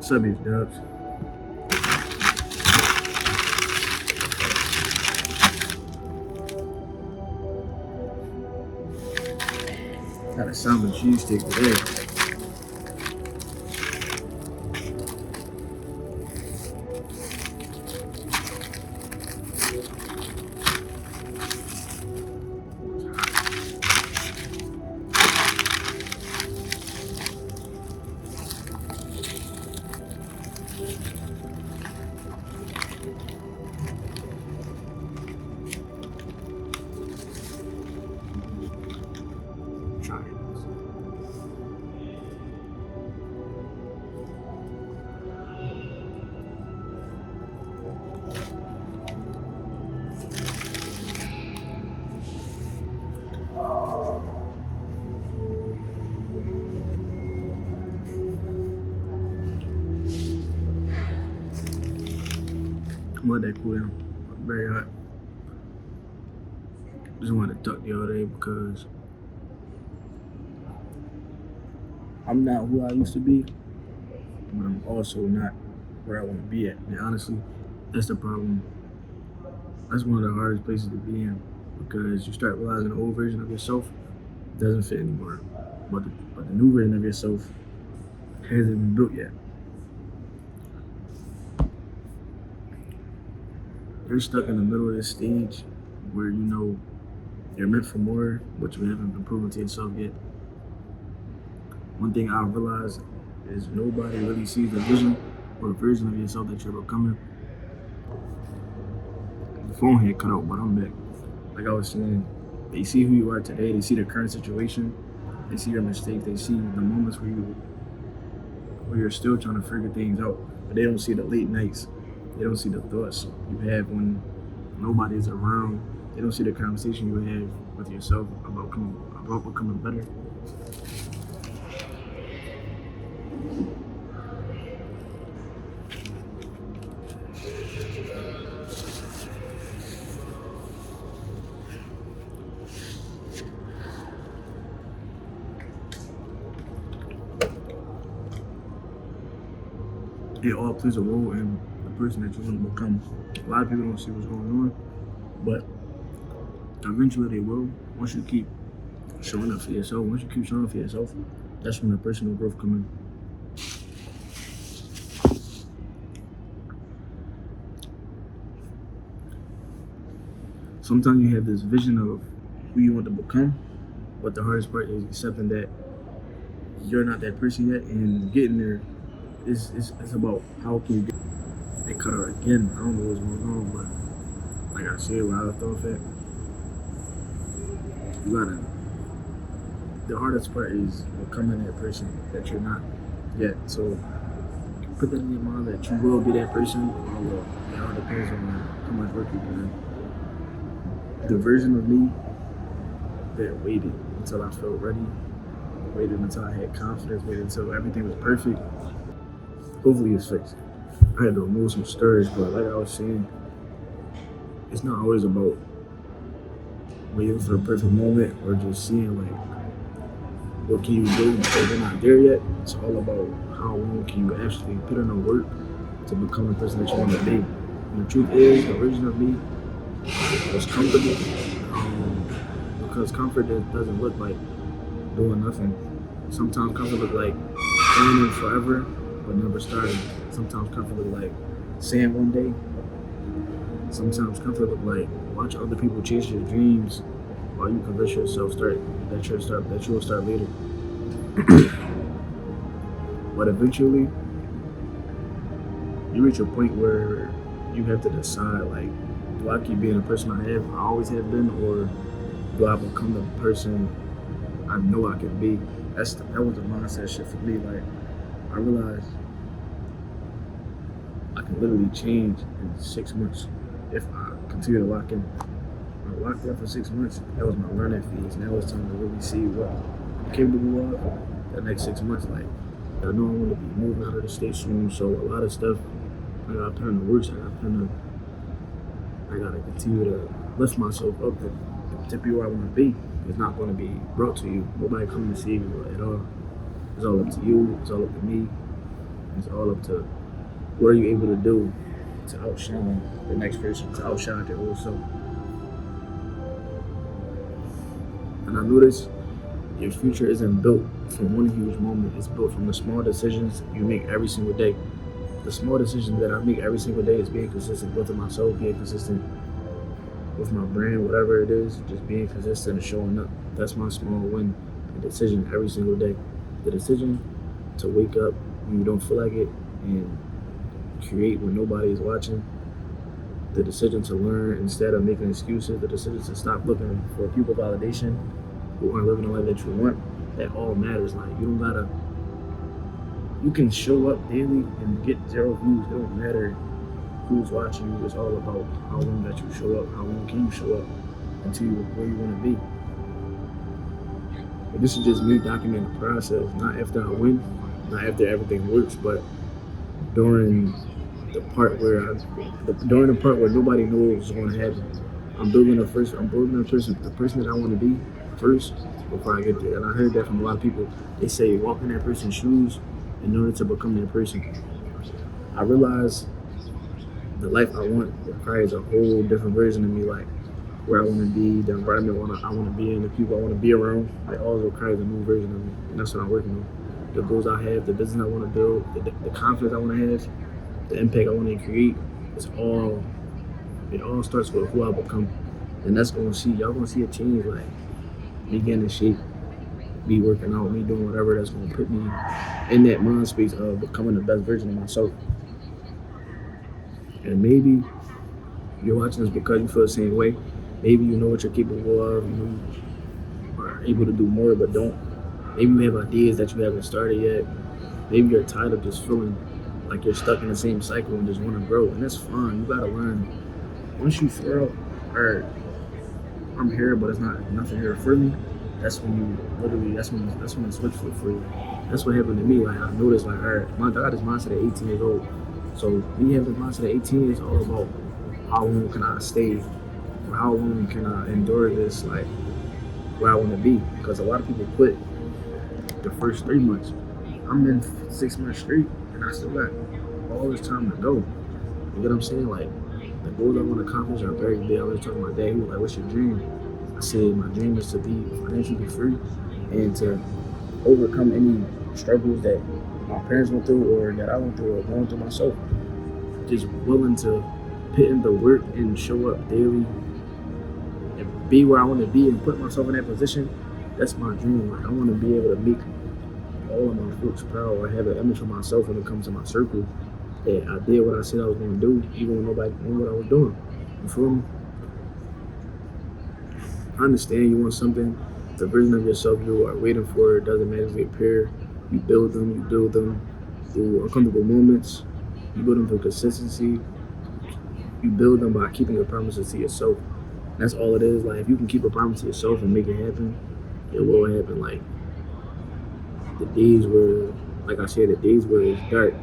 Subbies, dubs. Got a salmon cheese stick today. Try it. I'm let that cool down. Very hot. Just wanted to talk the other day because I'm not who I used to be, but I'm also not where I want to be at. And honestly, that's the problem. That's one of the hardest places to be in because you start realizing the old version of yourself doesn't fit anymore. But the new version of yourself hasn't been built yet. You're stuck in the middle of this stage where you know you're meant for more, but you haven't been proven to yourself yet. One thing I realized is nobody really sees the vision or the version of yourself that you're becoming. The phone had cut out, but I'm back. Like I was saying, they see who you are today, they see the current situation, they see your mistakes, they see the moments where you're still trying to figure things out, but they don't see the late nights. They don't see the thoughts you have when nobody's around. They don't see the conversation you have with yourself about becoming better. It all plays a role in the person that you want to become. A lot of people don't see what's going on, but eventually they will. Once you keep showing up for yourself, that's when the personal growth comes in. Sometimes you have this vision of who you want to become, but the hardest part is accepting that you're not that person yet, and getting there is about how can you get. They cut her again. I don't know what's going on, but like I said, when I thought that, you gotta. The hardest part is becoming that person that you're not yet. So put that in your mind that you will be that person. Although it all depends on how much work you put in. The version of me that waited until I felt ready, waited until I had confidence, waited until everything was perfect. Hopefully it's fixed. I had to remove some stirrers, but like I was saying, it's not always about waiting for the perfect moment or just seeing like what can you do because you're not there yet. It's all about how long can you actually put in the work to become the person that you want to be. And the truth is, the version of me was comfortable because comfort doesn't look like doing nothing. Sometimes comfort look like planning forever but never starting. Sometimes comfort look like saying one day. Sometimes comfort look like watch other people chase your dreams while you convince yourself that you'll start later. But eventually, you reach a point where you have to decide like, do I keep being the person I always have been, or do I become the person I know I can be? That was a mindset shift for me. Like I realized I can literally change in 6 months if I continue to lock in. When I locked in for 6 months, that was my learning phase. Now it's time to really see what I'm capable of the next 6 months. Like I know I want to be moving out of the state soon, so a lot of stuff I gotta put in the works. I gotta continue to lift myself up to be where I want to be. It's not going to be brought to you. Nobody coming to save you at all. It's all up to you. It's all up to me. It's all up to what are you able to do to outshine the next person, to outshine your old self. And I notice your future isn't built from one huge moment. It's built from the small decisions you make every single day. The small decisions that I make every single day is being consistent with myself, being consistent with my brand, whatever it is, just being consistent and showing up. That's my small win. The decision every single day. The decision to wake up when you don't feel like it and create when nobody is watching. The decision to learn instead of making excuses. The decision to stop looking for people validation who aren't living the life that you want. That all matters. Like, you can show up daily and get 0 views. It don't matter who's watching you. It's all about how long that you show up. How long can you show up until you where you want to be. But this is just me documenting the process, not after I win, not after everything works, but during the part where nobody knows what's going to happen. I'm building the person that I want to be first before I get there. And I heard that from a lot of people. They say walk in that person's shoes in order to become that person. I realize the life I want requires a whole different version of me, like where I want to be, the environment I want to be in, the people I want to be around. It all requires a new version of me, and that's what I'm working on. The goals I have, the business I want to build, the confidence I want to have, the impact I want to create. It all starts with who I become, and that's y'all gonna see a change, like me getting in shape, me working out, me doing whatever that's gonna put me in that mind space of becoming the best version of myself. And maybe you're watching this because you feel the same way. Maybe you know what you're capable of, you are able to do more but don't. Maybe you have ideas that you haven't started yet. Maybe you're tired of just feeling like you're stuck in the same cycle and just want to grow. And that's fine. You gotta learn. Once you figure out, alright, I'm here but it's nothing here for me, that's when you literally, that's when the switch flipped for you. That's what happened to me. Like, I noticed, like, alright, I got this mindset at 18 years old. So when you have this mindset at 18, it's all about how long can I stay, or how long can I endure this, like where I want to be. Because a lot of people quit the first 3 months. I'm in 6 months straight, and I still got all this time to go. You get what I'm saying? Like, the goals I want to accomplish are very big. I was talking to my dad. He was like, "What's your dream?" I said, "My dream is to be financially free and to overcome any struggles that my parents went through or that I went through or going through myself. Just willing to put in the work and show up daily and be where I want to be and put myself in that position. That's my dream. Like, I want to be able to make all of my folks proud or have an image for myself when it comes to my circle that I did what I said I was going to do, even when nobody knew what I was doing." You feel me? I understand you want something, the version of yourself you are waiting for doesn't magically appear. You build them through uncomfortable moments. You build them through consistency. You build them by keeping your promises to yourself. That's all it is. Like, if you can keep a promise to yourself and make it happen, it will happen. Like, the days where, like I said, the days where it's dark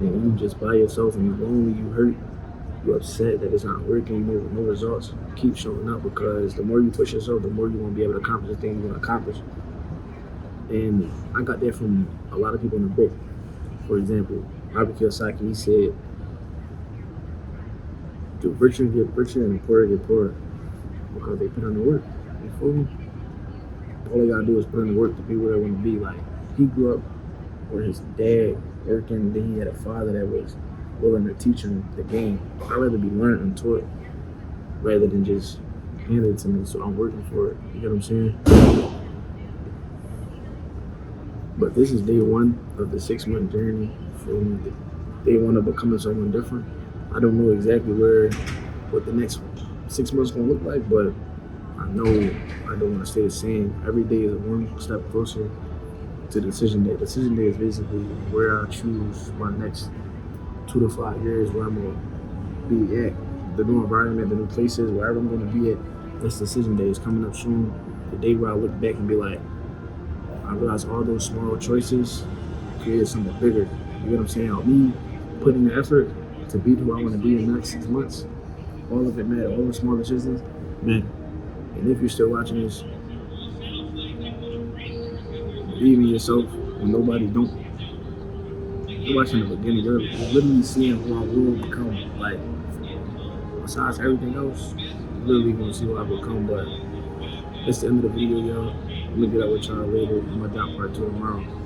and you just by yourself and you're lonely, you hurt, you're upset that it's not working, you know, no results, keep showing up, because the more you push yourself, the more you're going to be able to accomplish the things you want to accomplish. And I got that from a lot of people in the book. For example, Robert Kiyosaki, he said, "The richer get richer and the poorer get poorer because they put in the work." You feel me? All they gotta do is put in the work to be where they want to be. Like, he grew up where his dad working, then he had a father that was willing to teach him the game. I'd rather be learned and taught rather than just hand it to me, so I'm working for it. You get what I'm saying? But this is day one of the 6-month journey for me. Day one of becoming someone different. I don't know exactly what the next 6 months gonna look like, but I know I don't want to stay the same. Every day is one step closer to decision day. Decision day is basically where I choose my next 2 to 5 years, where I'm gonna be at, the new environment, the new places, wherever I'm gonna be at. That's decision day. Is coming up soon. The day where I look back and be like, I realized all those small choices created something bigger. You get what I'm saying? Me putting the effort to be who I want to be in the next 6 months, all of it matter. All the small decisions, man. And if you're still watching this, believe in yourself when nobody don't. you're watching the beginning. You're literally seeing who I will become. Like, besides everything else, you're literally gonna see who I become. But it's the end of the video, y'all. I'm gonna get up with y'all later. I'm gonna drop part 2 tomorrow.